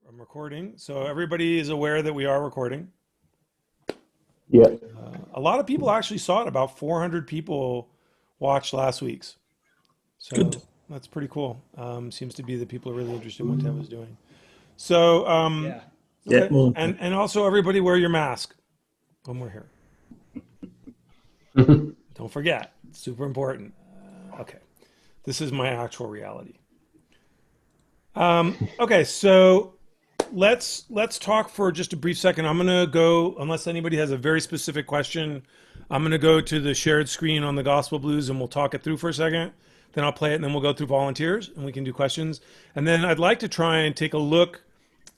I'm recording, so everybody is aware that we are recording. Yeah. A lot of people actually saw it. About 400 people watched last week's, Good. so that's pretty cool. Seems to be that people are really interested in what Ted was doing. So, Yeah. Yeah. okay, Well, and also everybody wear your mask when we're here. Don't forget, it's super important. Okay, this is my actual reality. Okay, so let's talk for just a brief second. I'm gonna go, unless anybody has a very specific question, I'm gonna go to the shared screen on the Gospel Blues and we'll talk it through for a second. Then I'll play it and then we'll go through volunteers and we can do questions. And then I'd like to try and take a look.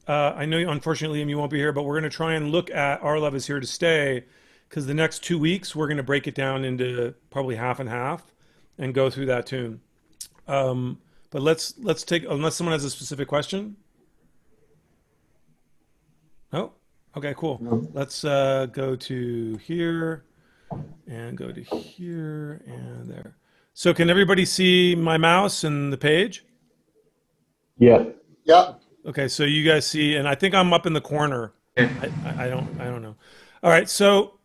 I know unfortunately you won't be here, but we're gonna try and look at Our Love Is Here to Stay because the next 2 weeks we're gonna break it down into probably half and half and go through that tune. But let's take, unless someone has a specific question. Oh, okay, cool. No. Let's go to here and go to here and there. So can everybody see my mouse and the page? Yeah. Yeah. Okay, so you guys see, and I think I'm up in the corner. I don't know. All right, so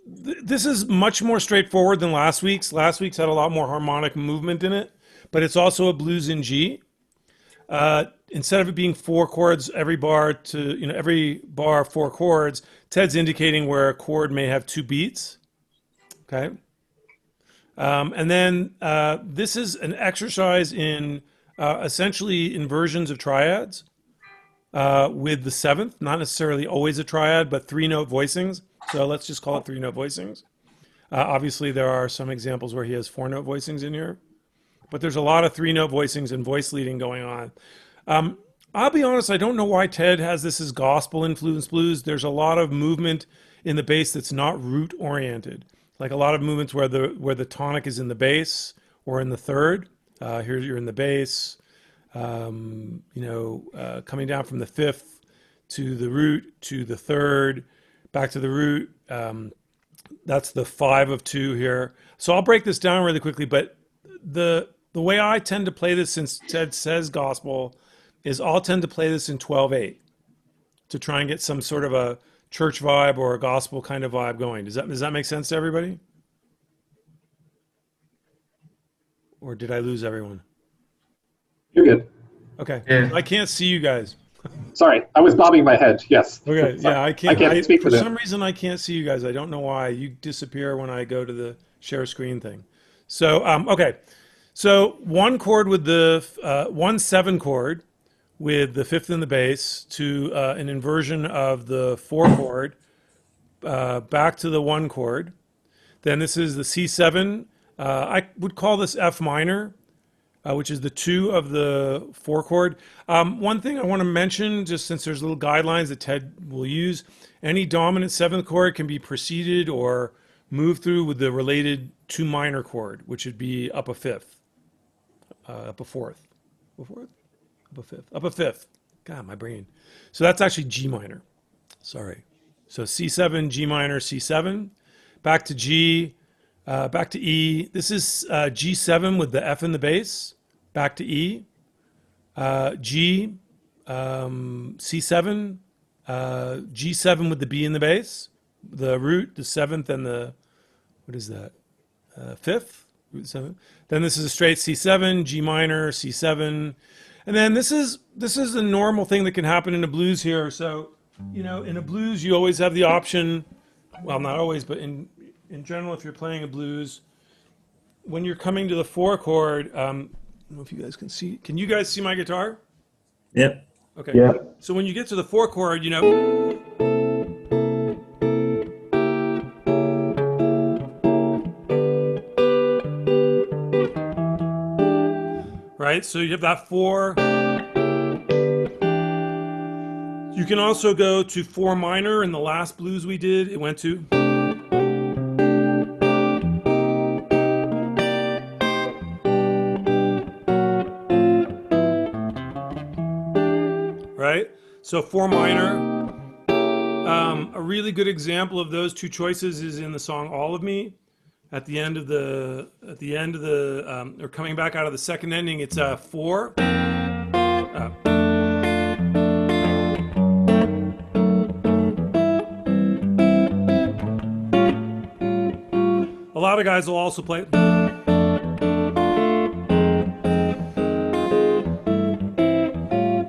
this is much more straightforward than last week's. Last week's had a lot more harmonic movement in it, but it's also a blues in G. Instead of it being 4 chords every bar to, every bar 4 chords, Ted's indicating where a chord may have 2 beats. Okay. And then this is an exercise in essentially inversions of triads with the seventh, not necessarily always a triad, but 3-note voicings. So let's just call it 3-note voicings. Obviously, there are some examples where he has 4-note voicings in here, but there's a lot of 3-note voicings and voice leading going on. I'll be honest, I don't know why Ted has this as gospel influenced blues. There's a lot of movement in the bass that's not root oriented. Like a lot of movements where the tonic is in the bass or in the third. Here you're in the bass, coming down from the fifth to the root to the third, back to the root. That's the 5 of 2 here. So I'll break this down really quickly, but the way I tend to play this, since Ted says gospel, is I'll tend to play this in 12/8 to try and get some sort of a church vibe or a gospel kind of vibe going. Does that make sense to everybody? Or did I lose everyone? You're good. Okay. Yeah. I can't see you guys. Sorry, I was bobbing my head. Yes. Okay. Sorry. Yeah, I can't. I can't speak For for some them. reason, I can't see you guys. I don't know why. You disappear when I go to the share screen thing. So, okay. So 1 chord with the 1/7 chord with the fifth in the bass to an inversion of the 4 chord back to the 1 chord. Then this is the C7. I would call this F minor, which is the 2 of the 4 chord. One thing I want to mention, just since there's little guidelines that Ted will use, any dominant 7th chord can be preceded or moved through with the related 2 minor chord, which would be up a fifth, up a fourth, up a fourth, up a fifth, up a fifth. God, my brain. So that's actually G minor. Sorry. So C7, G minor, C7, back to G, back to E. This is G7 with the F in the bass, back to E, G, C7, G7 with the B in the bass, the root, the 7th, and the, what is that, 5th, root 7th. Then this is a straight C7, G minor, C7. And then this is a normal thing that can happen in a blues here. So, in a blues, you always have the option, well, not always, but in general, if you're playing a blues, when you're coming to the 4 chord, I don't know if you guys can see. Can you guys see my guitar? Yep. Okay. Yeah. So when you get to the 4 chord, right? So you have that 4. You can also go to 4 minor. In the last blues we did, it went to. Right? So 4 minor. A really good example of those 2 choices is in the song "All of Me." At the end of or coming back out of the second ending, it's a 4. lot of guys will also play.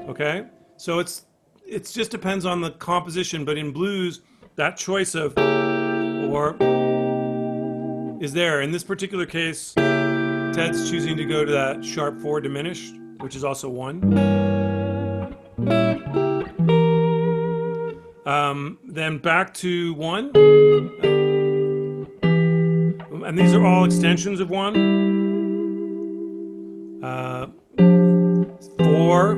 Okay, so it just depends on the composition, but in blues, that choice of or is there. In this particular case, Ted's choosing to go to that sharp 4 diminished, which is also 1. Then back to 1. And these are all extensions of 1. 4.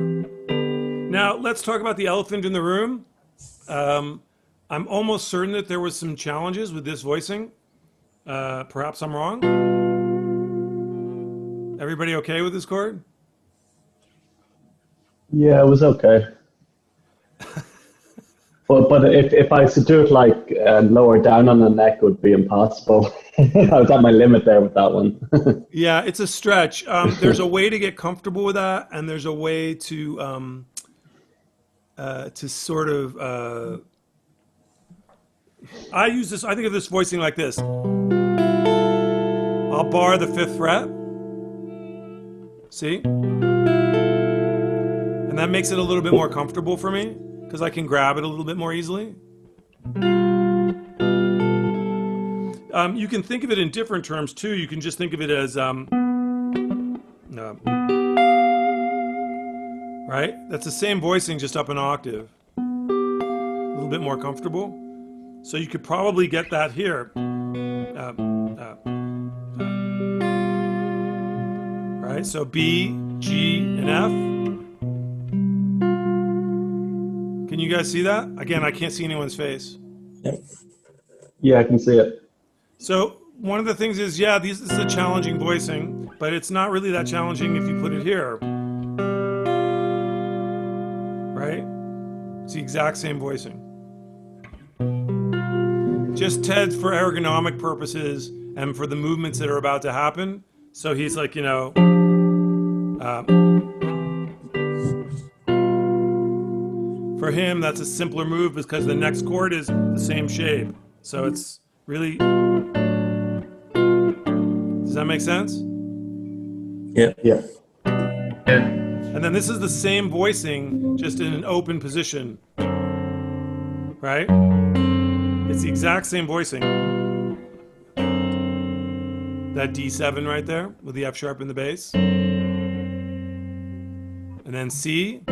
Now, let's talk about the elephant in the room. I'm almost certain that there was some challenges with this voicing. Perhaps I'm wrong. Everybody okay with this chord? Yeah, it was okay. But if I should do it like lower down on the neck, it would be impossible. I was at my limit there with that one. Yeah, it's a stretch. There's a way to get comfortable with that, and there's a way to sort of. I use this. I think of this voicing like this. I'll bar the 5th fret. See, and that makes it a little bit more comfortable for me because I can grab it a little bit more easily. You can think of it in different terms too. You can just think of it as right? That's the same voicing, just up an octave. A little bit more comfortable. So you could probably get that here. Right? So B, G, and F. Can you guys see that? Again, I can't see anyone's face. Yep. Yeah, I can see it. So one of the things is, yeah, this is a challenging voicing, but it's not really that challenging if you put it here. Right? It's the exact same voicing. Just Ted for ergonomic purposes and for the movements that are about to happen. So he's like, you know, for him, that's a simpler move because the next chord is the same shape. So it's really, does that make sense? Yep. Yeah. And then this is the same voicing, just in an open position, right? It's the exact same voicing. That D7 right there with the F sharp in the bass. And then C.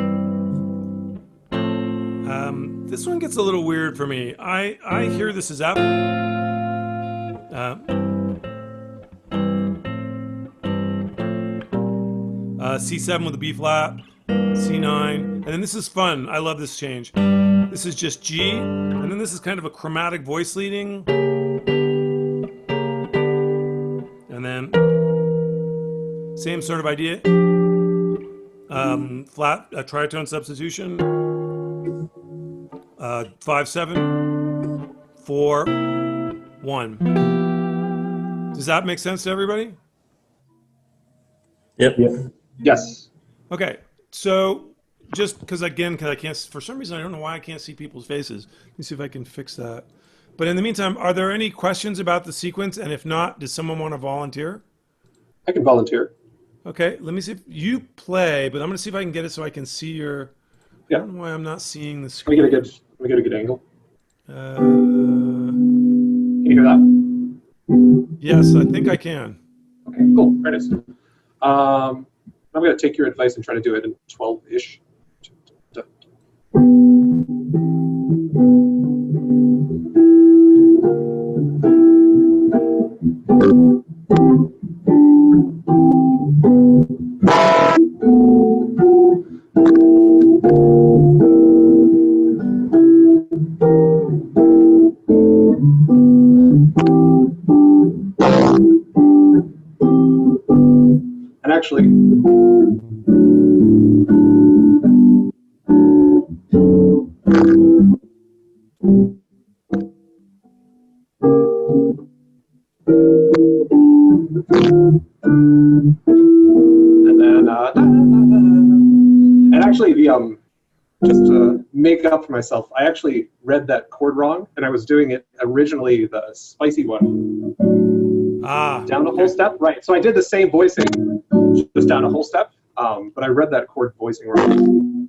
This one gets a little weird for me. I hear this as F. C7 with a B flat, C9, and then this is fun. I love this change. This is just G, and then this is kind of a chromatic voice leading. And then same sort of idea. Flat tritone substitution. 5/7, 4/1. Does that make sense to everybody? Yep. Yeah. Yes. Okay, so just because I can't, for some reason I don't know why I can't see people's faces. Let me see if I can fix that. But in the meantime, are there any questions about the sequence? And if not, does someone want to volunteer? I can volunteer. Okay, let me see if you play, but I'm going to see if I can get it so I can see your. Yeah. I don't know why I'm not seeing the Let screen. me get a good angle. Uh, Can you hear that? yes, I think I can. Okay, cool. Very nice. I'm going to take your advice and try to do it in 12-ish. And actually, and then, and actually the, just to make up for myself, I actually read that chord wrong, and I was doing it originally the spicy one. Ah, down a whole okay. step, right? So I did the same voicing, just down a whole step, but I read that chord voicing wrong.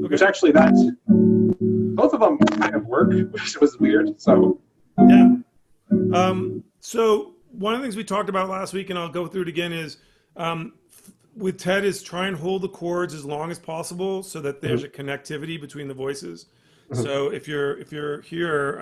Which Okay. actually, both of them kind of work, which was weird. So Yeah. So one of the things we talked about last week, and I'll go through it again, is with Ted is try and hold the chords as long as possible so that there's mhm, a connectivity between the voices. mhm. So if you're here,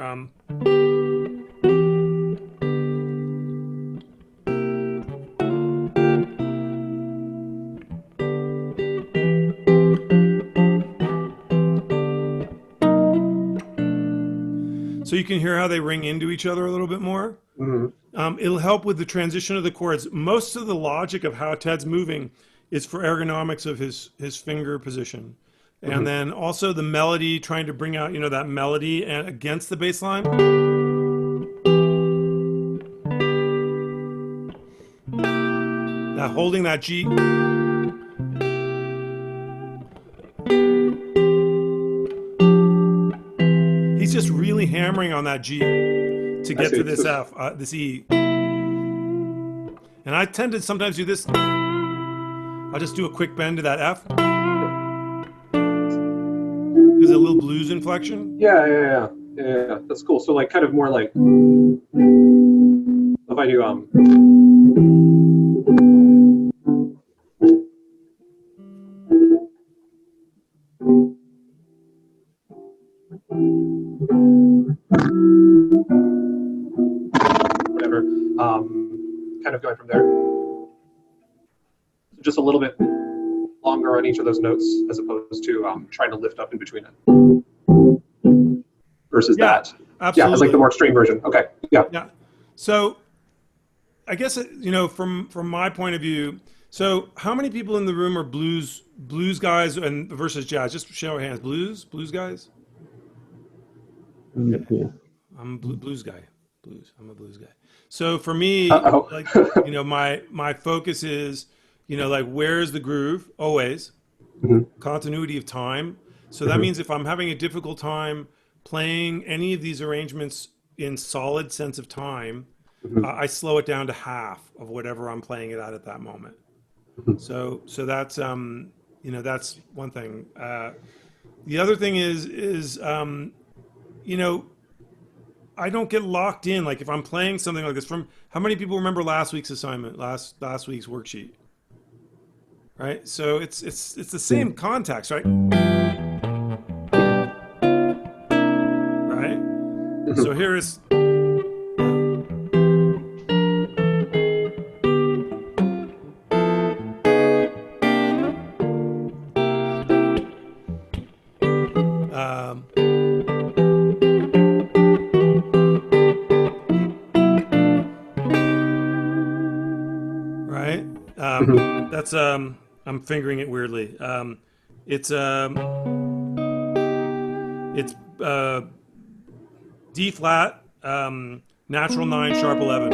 so you can hear how they ring into each other a little bit more. Mhm. It'll help with the transition of the chords. Most of the logic of how Ted's moving is for ergonomics of his finger position. And Mhm. then also the melody, trying to bring out, that melody and against the bass line. Now holding that G. He's just really hammering on that G to I get to see. this F, this E. And I tend to sometimes do this. I'll just do a quick bend to that F. There's a little blues inflection. Yeah. That's cool. So like, kind of more like if I do whatever, kind of going from there. So just a little bit longer on each of those notes, as opposed to trying to lift up in between it. Versus Yeah, that. Yeah, it's like the absolutely. more extreme version. Okay. Yeah. Yeah. So I guess from my point of view. So how many people in the room are blues guys and versus jazz? Just show of hands. Blues guys. Okay, Yeah. I'm a blues guy. Blues. I'm a blues guy. So for me, Uh like oh. my focus is like where's the groove always Mhm. continuity of time. So that Mhm. means if I'm having a difficult time playing any of these arrangements in solid sense of time, Mhm. I slow it down to half of whatever I'm playing it at that moment. Mhm. So that's that's one thing. The other thing is you know I don't get locked in. Like if I'm playing something like this, from how many people remember last week's assignment, last week's worksheet, right? So it's the Yeah. same context, right? Right. Mhm. So here is um, right. Mhm. That's I'm fingering it weirdly. It's it's D flat, natural 9, sharp 11.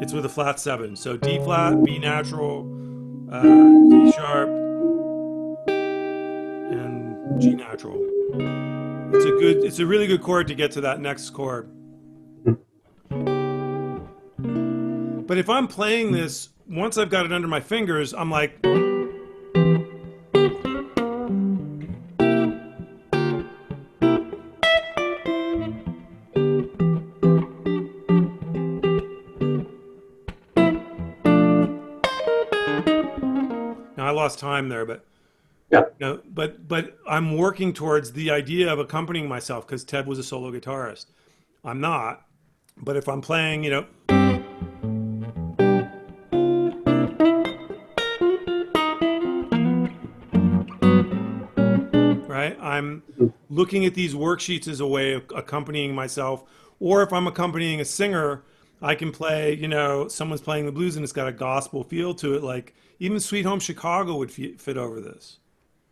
It's with a flat 7. So D flat, B natural, D sharp, and G natural. It's a really good chord to get to that next chord. But if I'm playing this, once I've got it under my fingers, I'm like, now I lost time there, but Yeah. but I'm working towards the idea of accompanying myself because Ted was a solo guitarist. I'm not, but if I'm playing, right, I'm Mhm. looking at these worksheets as a way of accompanying myself. Or if I'm accompanying a singer, I can play, someone's playing the blues and it's got a gospel feel to it. Like even Sweet Home Chicago would fit over this,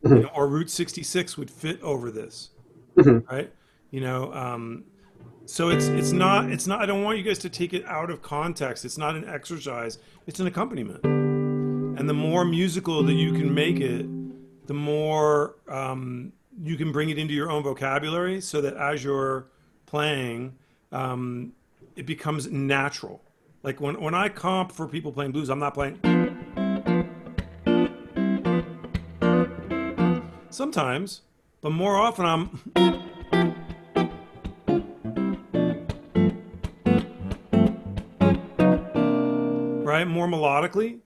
Mhm. or Route 66 would fit over this, Mhm. right? You know, so it's not. I don't want you guys to take it out of context. It's not an exercise. It's an accompaniment, and the more musical that you can make it, the more you can bring it into your own vocabulary. So that as you're playing, it becomes natural. Like when I comp for people playing blues, I'm not playing. Sometimes, but more often I'm. Right, more melodically,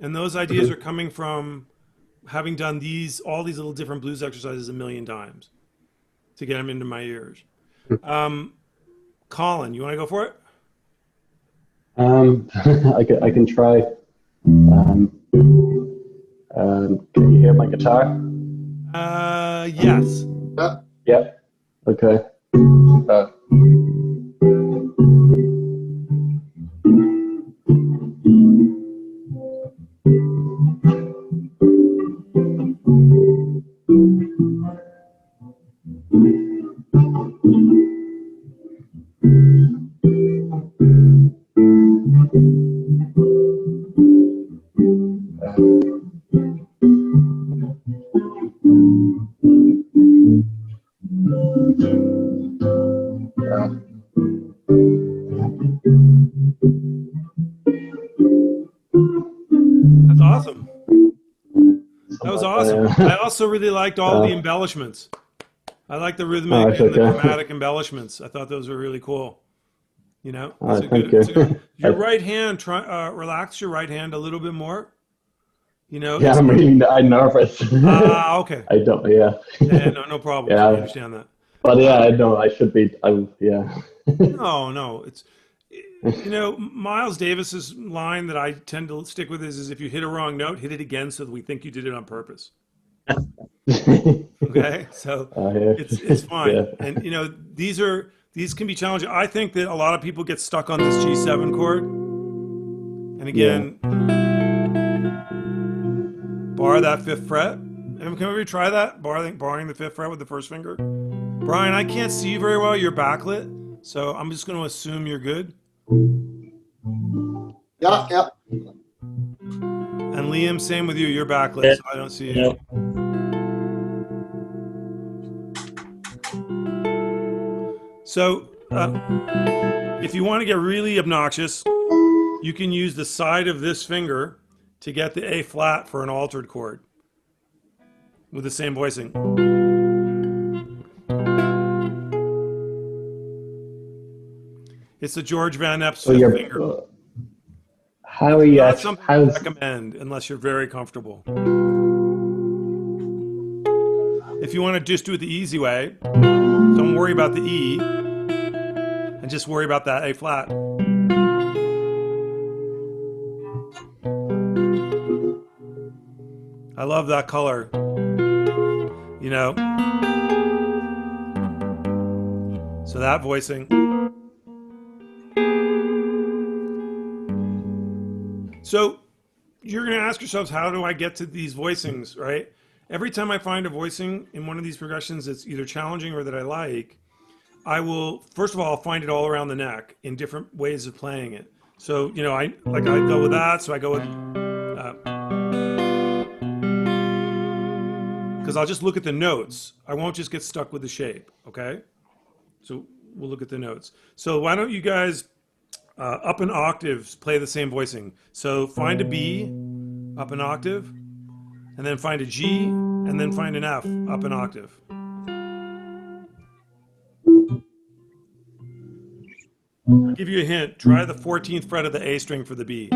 and those ideas are coming from having done all these little different blues exercises a million times to get them into my ears. Colin, you want to go for it? I can try. Can you hear my guitar? Yes. Yeah. Okay. Uh, That's awesome. That was something like awesome. that, I also really liked all the embellishments. I like the rhythmic it's and the okay. chromatic embellishments. I thought those were really cool. You know, that's a Thank good. It's a good. you. Your right hand. Relax your right hand a little bit more. You know, Yeah, it's I'm nervous. okay. I don't. Yeah. Yeah, no problems. I Yeah. understand that. But yeah, I know I should be. Yeah. No, it's Miles Davis's line that I tend to stick with is if you hit a wrong note, hit it again so that we think you did it on purpose. Okay, so it's Yeah. fine, and these can be challenging. I think that a lot of people get stuck on this G7 chord, and Yeah. again, bar that fifth fret. And can we try that? Barring the fifth fret with the first finger. Brian, I can't see you very well. You're backlit, so I'm just going to assume you're good. Yeah, yeah. And Liam, same with you. You're backlit, Yeah. so I don't see you. Yep. So, if you want to get really obnoxious, you can use the side of this finger to get the A flat for an altered chord with the same voicing. It's the George Van Epps So fifth finger. how are It's you not actually? something I recommend unless you're very comfortable. If you want to just do it the easy way, don't worry about the E and just worry about that A flat. I love that color. So that voicing. So you're going to ask yourselves, how do I get to these voicings, right? Every time I find a voicing in one of these progressions that's either challenging or that I like, I will, first of all, I'll find it all around the neck in different ways of playing it. So, I go with that. So I go with, because I'll just look at the notes. I won't just get stuck with the shape, okay? So we'll look at the notes. So why don't you guys, up an octave, play the same voicing. So find a B, up an octave, and then find a G, and then find an F, up an octave. I'll give you a hint. Try the 14th fret of the A string for the B.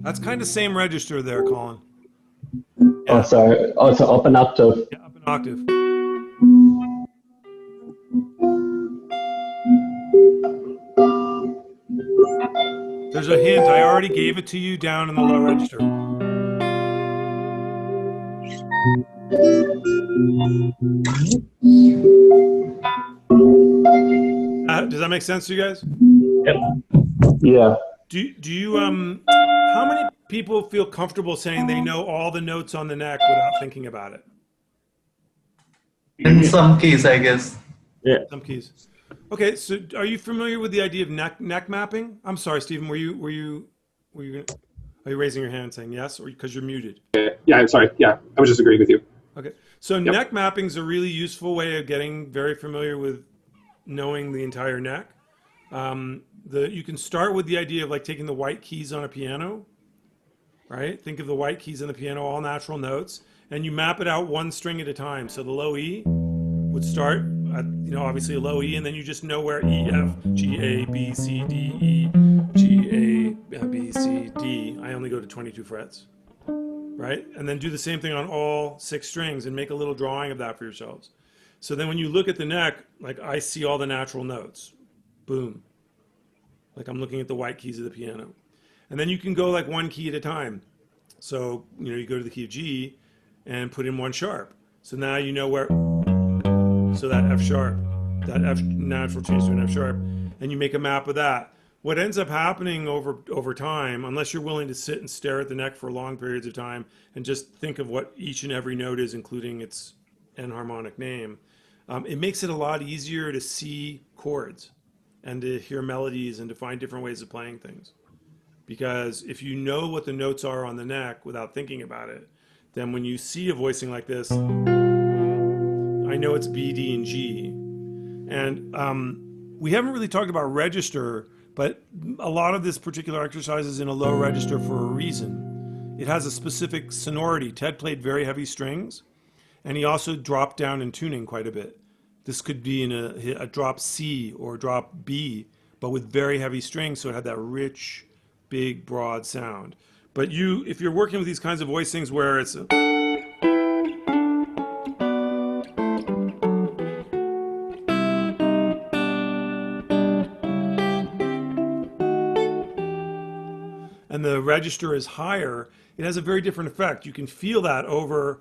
That's kind of same register there, Colin. Oh, sorry. Oh, so up an octave. Yeah, up an octave. There's a hint. I already gave it to you down in the low register. Does that make sense to you guys? Yep. Yeah. Do you how many people feel comfortable saying they know all the notes on the neck without thinking about it? In some keys, I guess. Yeah. Some keys. Okay, so are you familiar with the idea of neck mapping? I'm sorry, Stephen. Are you raising your hand saying yes, or because you're muted? Yeah, I'm sorry. Yeah, I was just agreeing with you. Okay. So neck mapping is a really useful way of getting very familiar with knowing the entire neck. You can start with the idea of like taking the white keys on a piano, right? Think of the white keys on the piano, all natural notes, and you map it out one string at a time. So the low E would start at, obviously a low E, and then you just know where E, F, G, A, B, C, D, E, G, A, B, C, D. I only go to 22 frets, right? And then do the same thing on all 6 strings and make a little drawing of that for yourselves. So then when you look at the neck, like I see all the natural notes. Boom. Like I'm looking at the white keys of the piano. And then you can go like one key at a time. So, you go to the key of G and put in 1 sharp. So now you know where, so that F sharp, that F natural change to an F sharp, and you make a map of that. What ends up happening over time, unless you're willing to sit and stare at the neck for long periods of time and just think of what each and every note is, including its enharmonic name, it makes it a lot easier to see chords and to hear melodies and to find different ways of playing things. Because if you know what the notes are on the neck without thinking about it, then when you see a voicing like this, I know it's B, D, and G. And we haven't really talked about register, but a lot of this particular exercise is in a low register for a reason. It has a specific sonority. Ted played very heavy strings, and he also dropped down in tuning quite a bit. This could be in a drop C or drop B, but with very heavy strings, so it had that rich, big, broad sound. But if you're working with these kinds of voicings where it's and the register is higher, it has a very different effect. You can feel that over,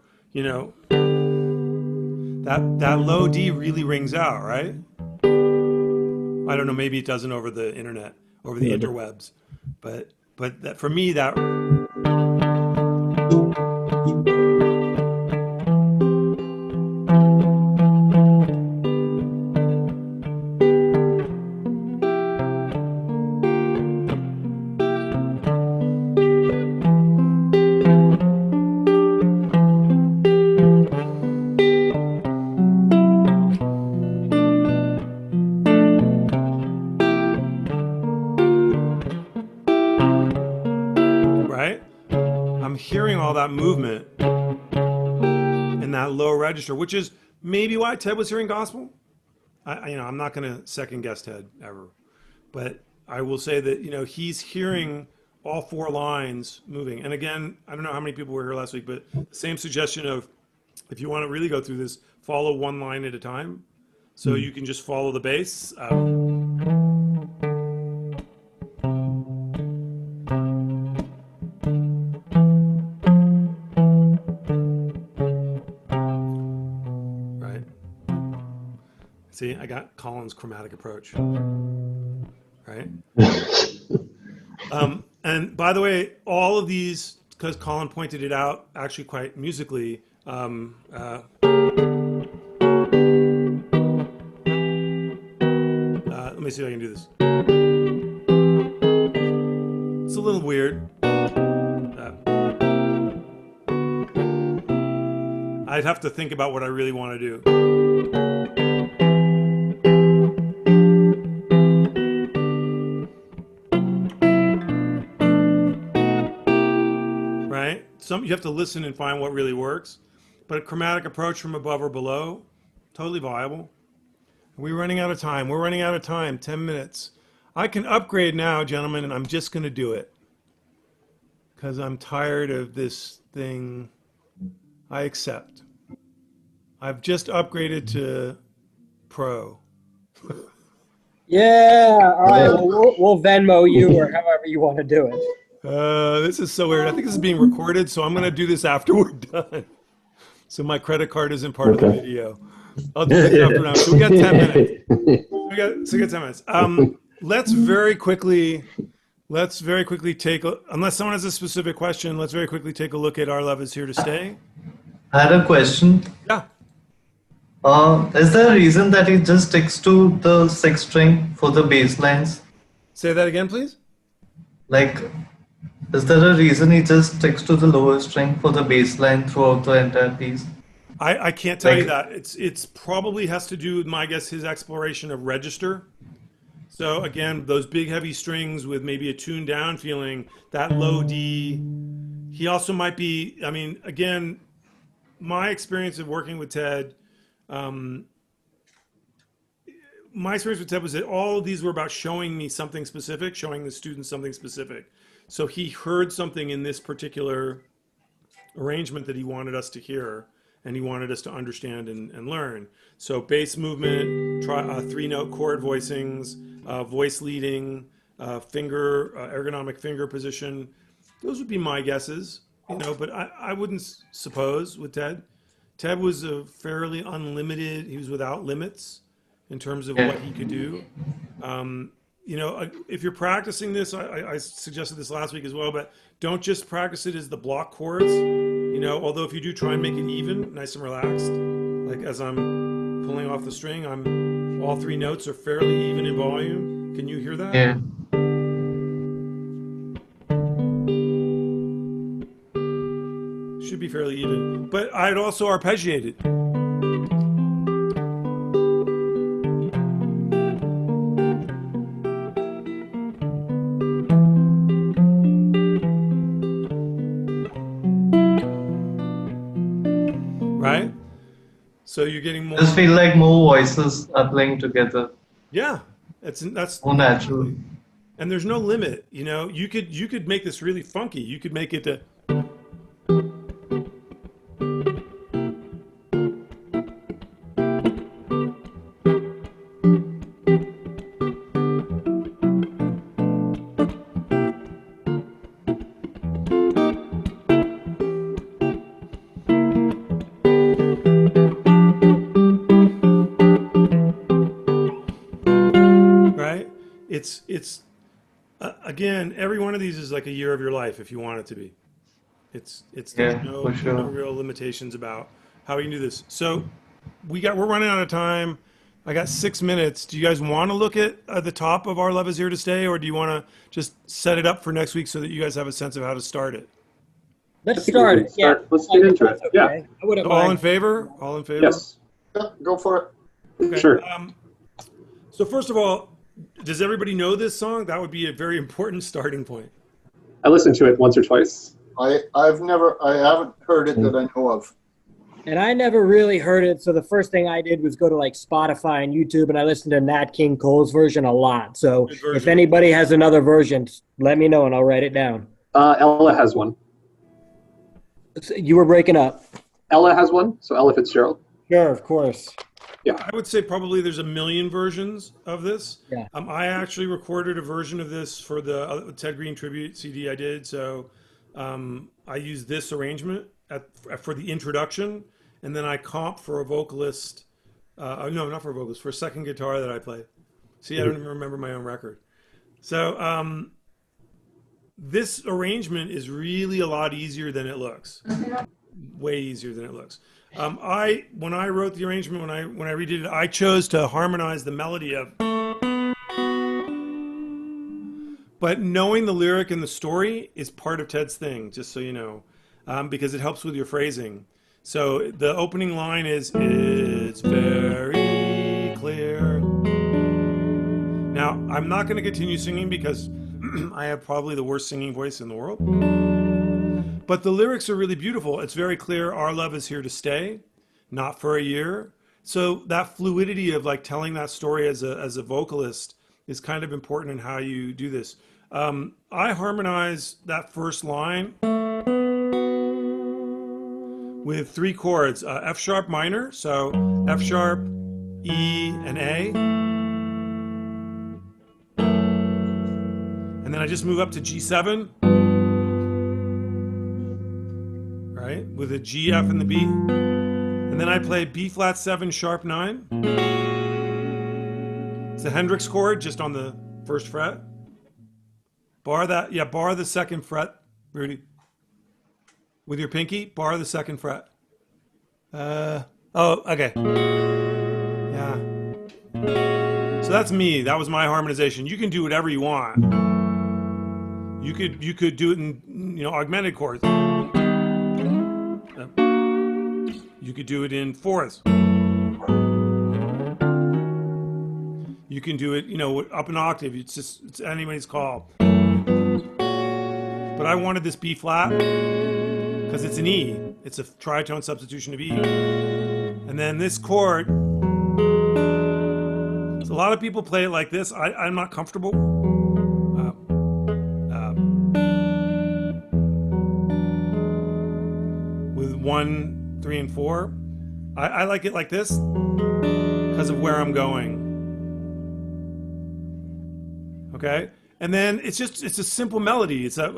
that low D really rings out, right? I don't know, maybe it doesn't over the internet, over the interwebs. But that, for me, that right? I'm hearing all that movement in that low register, which is maybe why Ted was hearing gospel. I'm not going to second guess Ted ever, but I will say that he's hearing all 4 lines moving. And again, I don't know how many people were here last week, but the same suggestion of if you want to really go through this, follow 1 line at a time, so you can just follow the bass. See, I got Colin's chromatic approach, right? And by the way, all of these, because Colin pointed it out actually quite musically, let me see if I can do this. It's a little weird. I'd have to think about what I really want to do. You have to listen and find what really works, but a chromatic approach from above or below, totally viable. We're running out of time. 10 minutes. I can upgrade now, gentlemen, and I'm just going to do it because I'm tired of this thing. I accept. I've just upgraded to Pro. Yeah, all right, well, we'll Venmo you or however you want to do it. This is so weird. I think this is being recorded, so I'm going to do this after we're done. So my credit card isn't part of the video. I'll do this after now. So we got 10 minutes. We got 10 minutes. Let's very quickly take, unless someone has a specific question, let's very quickly take a look at Our Love Is Here to Stay. I had a question. Yeah. Is there a reason that it just sticks to the 6th string for the bass lines? Say that again, please. Like, is there a reason it just sticks to the lower string for the bass line throughout the entire piece? I can't tell you Like, that. It's probably has to do with my guess his exploration of register. So again, those big heavy strings with maybe a tuned down feeling, that low D. He also might be, I mean, again, my experience of working with Ted, um, my experience with Ted was that all of these were about showing me something specific, showing the students something specific. So he heard something in this particular arrangement that he wanted us to hear and he wanted us to understand and learn. So bass movement, three note chord voicings, voice leading, ergonomic finger position. Those would be my guesses, you know, but I wouldn't suppose with Ted. Ted was a fairly unlimited, he was without limits in terms of what yeah, he could do. You know, if you're practicing this, I suggested this last week as well, but don't just practice it as the block chords. You know, although if you do try and make it even, nice and relaxed, like as I'm pulling off the string, all three notes are fairly even in volume. Can you hear that? yeah. Should be fairly even. But I'd also arpeggiate it. Right? So you're getting more. Just feel like more voices are playing together, Yeah, that's more natural. exactly. And there's no limit. You know, you could make this really funky. You could make it to. Right? It's again, every one of these is like a year of your life if you want it to be. There's Yeah, no for there's no sure. real limitations about how you can do this. So we're running out of time. I got 6 minutes. Do you guys want to look at the top of Our Love Is Here to Stay, or do you want to just set it up for next week so that you guys have a sense of how to start it? Let's I think we start can it. Yeah. start. Let's get into it. That's Yeah. okay. I wouldn't So all in mind. favor? All in favor? Yes. Yeah, go for it. Okay. Sure. So first of all, does everybody know this song? That would be a very important starting point. I listened to it once or twice. I haven't heard it that I know of. And I never really heard it, so the first thing I did was go to like Spotify and YouTube, and I listened to Nat King Cole's version a lot. So Good version. if anybody has another version, let me know and I'll write it down. Ella has one. You were breaking up. Ella has one. So Ella Fitzgerald. Sure, of course. I would say probably there's a million versions of this. Yeah. I actually recorded a version of this for the Ted Greene tribute CD I did. So I used this arrangement for the introduction, and then I comp for a vocalist. No, not for a vocalist, for a second guitar that I play. See, I don't even remember my own record. So this arrangement is really a lot easier than it looks. Way easier than it looks. When I wrote the arrangement, when I redid it, I chose to harmonize the melody of. But knowing the lyric and the story is part of Ted's thing, just so you know, because it helps with your phrasing. So the opening line is, "It's very clear." Now, I'm not going to continue singing because I have probably the worst singing voice in the world. But the lyrics are really beautiful. It's very clear our love is here to stay, not for a year. So that fluidity of like telling that story as a vocalist is kind of important in how you do this. I harmonize that first line with three chords, F sharp minor, so F sharp, E, and A. And then I just move up to G7. Right, with a G, F, and the B. And then I play B flat 7, sharp 9. It's a Hendrix chord just on the first fret. Bar the second fret, Rudy. With your pinky, bar the second fret. Okay. Yeah. So that's me. That was my harmonization. You can do whatever you want. You could do it in augmented chords. You could do it in fourths. You can do it, up an octave. It's anybody's call. But I wanted this B flat because it's an E. It's a tritone substitution of E. And then this chord, so a lot of people play it like this. I'm not comfortable. With 1, 3, and 4. I like it like this because of where I'm going. Okay? And then it's a simple melody. It's a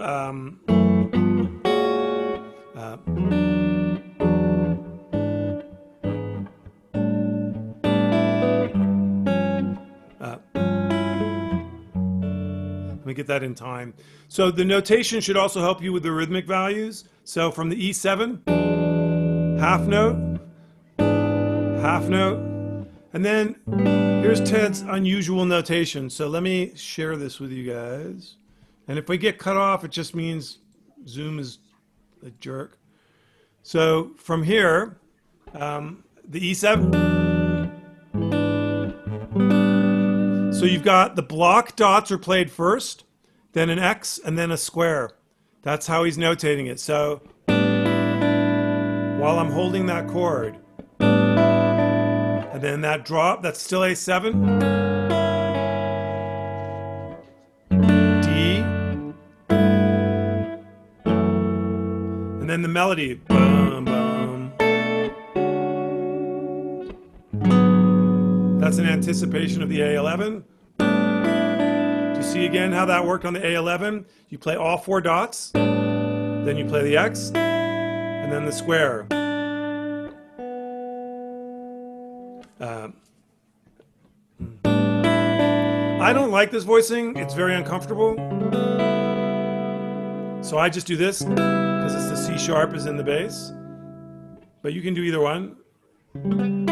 let me get that in time. So the notation should also help you with the rhythmic values. So from the E7, half note, and then here's Ted's unusual notation. So let me share this with you guys. And if we get cut off, it just means Zoom is a jerk. So from here, the E7. So you've got the block dots are played first, then an X, and then a square. That's how he's notating it. So while I'm holding that chord, and then that drop, that's still A7, D, and then the melody, bum, bum. That's an anticipation of the A11. Do you see again how that worked on the A11? You play all 4 dots, then you play the X, and then the square. I don't like this voicing. It's very uncomfortable. So I just do this because it's the C sharp is in the bass. But you can do either one. And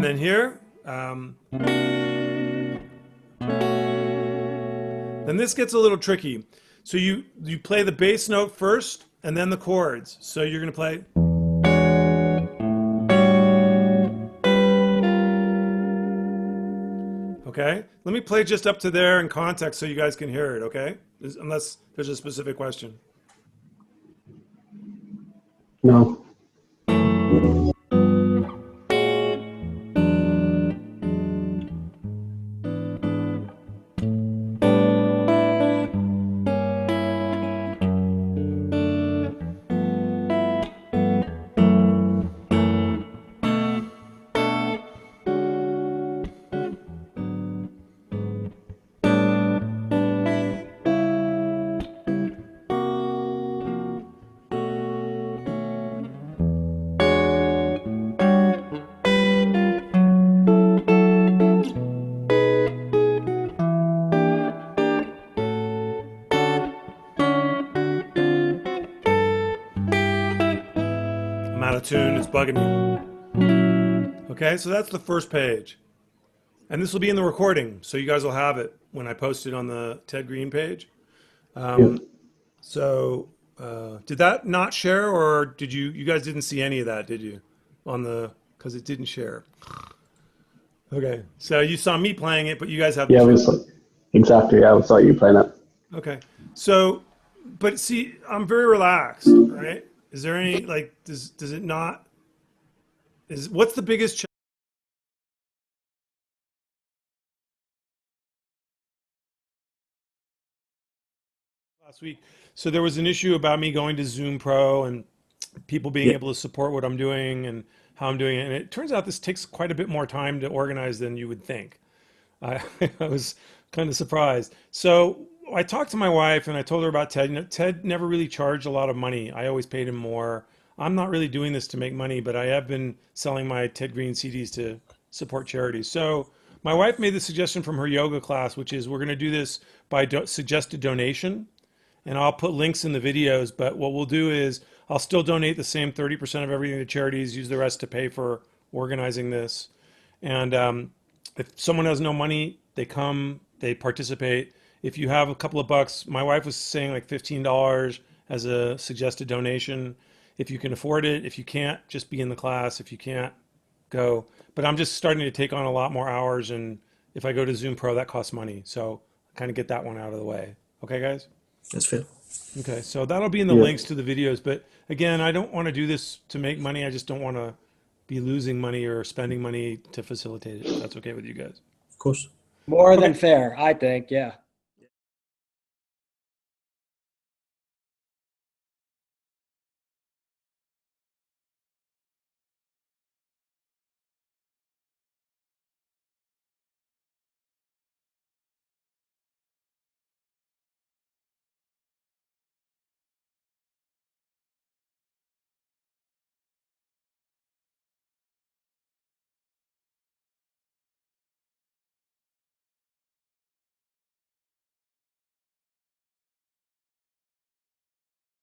then here, then this gets a little tricky. So you play the bass note first and then the chords. So you're going to play. Okay, let me play just up to there in context so you guys can hear it, okay? Unless there's a specific question. No. I'm out of tune, it's bugging me. Okay, so that's the first page. And this will be in the recording, so you guys will have it when I post it on the Ted Greene page. So, did that not share, or did you guys didn't see any of that, did you? Because it didn't share. Okay, so you saw me playing it, but you guys have. Yeah, exactly. Yeah, we saw you playing it. Okay, so, but see, I'm very relaxed, right? Is there any, like, does it not, what's the biggest challenge last week? So there was an issue about me going to Zoom Pro and people being able to support what I'm doing and how I'm doing it. And it turns out this takes quite a bit more time to organize than you would think. I was kind of surprised. So I talked to my wife and I told her about Ted. Ted never really charged a lot of money. I always paid him more. I'm not really doing this to make money, but I have been selling my Ted Greene CDs to support charities. So my wife made the suggestion from her yoga class, which is we're going to do this by suggested donation. And I'll put links in the videos, but what we'll do is I'll still donate the same 30% of everything to charities, use the rest to pay for organizing this. And if someone has no money, they come, they participate. If you have a couple of bucks, my wife was saying like $15 as a suggested donation. if you can afford it. If you can't, just be in the class. If you can't, go. But I'm just starting to take on a lot more hours, and if I go to Zoom Pro, that costs money. So kind of get that one out of the way. Okay, guys? That's fair. Okay, so that'll be in the Yeah. links to the videos. But again, I don't want to do this to make money. I just don't want to be losing money or spending money to facilitate it. If that's okay with you guys. Of course. More than fair, I think. Yeah.